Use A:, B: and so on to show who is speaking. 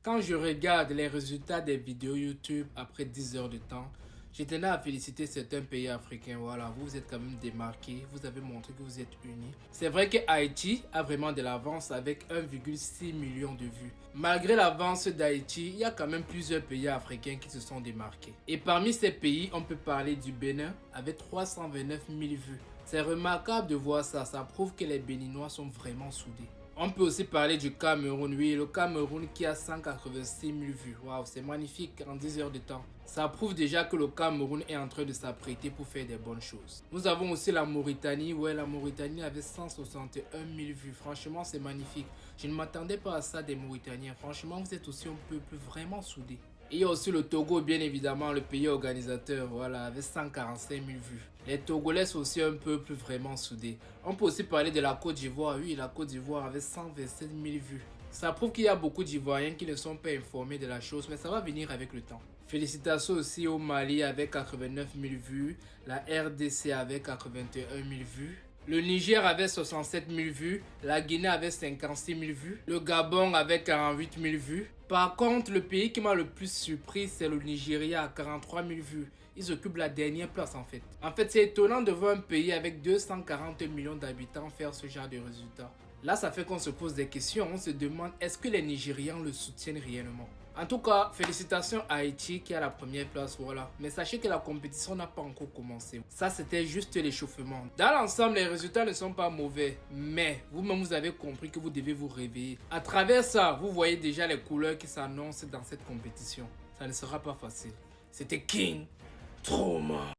A: Quand je regarde les résultats des vidéos YouTube après 10 heures de temps, je tenais à féliciter certains pays africains. Voilà, vous vous êtes quand même démarqués, vous avez montré que vous êtes unis. C'est vrai que Haïti a vraiment de l'avance avec 1,6 million de vues. Malgré l'avance d'Haïti, il y a quand même plusieurs pays africains qui se sont démarqués. Et parmi ces pays, on peut parler du Bénin avec 329 000 vues. C'est remarquable de voir ça, ça prouve que les Béninois sont vraiment soudés. On peut aussi parler du Cameroun, oui, le Cameroun qui a 186 000 vues. Waouh, c'est magnifique en 10 heures de temps. Ça prouve déjà que le Cameroun est en train de s'apprêter pour faire des bonnes choses. Nous avons aussi la Mauritanie, ouais, la Mauritanie avait 161 000 vues. Franchement, c'est magnifique. Je ne m'attendais pas à ça des Mauritaniens. Franchement, vous êtes aussi un peuple vraiment soudé. Et il y a aussi le Togo, bien évidemment, le pays organisateur, voilà, avec 145 000 vues. Les Togolais sont aussi un peuple vraiment soudé. On peut aussi parler de la Côte d'Ivoire, oui, la Côte d'Ivoire avec 127 000 vues. Ça prouve qu'il y a beaucoup d'Ivoiriens qui ne sont pas informés de la chose, mais ça va venir avec le temps. Félicitations aussi au Mali avec 89 000 vues, la RDC avec 81 000 vues. Le Niger avait 67 000 vues, la Guinée avait 56 000 vues, le Gabon avait 48 000 vues. Par contre, le pays qui m'a le plus surpris, c'est le Nigeria à 43 000 vues. Ils occupent la dernière place en fait. En fait, c'est étonnant de voir un pays avec 240 millions d'habitants faire ce genre de résultats. Là, ça fait qu'on se pose des questions. On se demande, est-ce que les Nigérians le soutiennent réellement? En tout cas, félicitations à Haïti qui est à la première place, voilà. Mais sachez que la compétition n'a pas encore commencé. Ça, c'était juste l'échauffement. Dans l'ensemble, les résultats ne sont pas mauvais. Mais vous-même, vous avez compris que vous devez vous réveiller. À travers ça, vous voyez déjà les couleurs qui s'annoncent dans cette compétition. Ça ne sera pas facile. C'était King Trauma.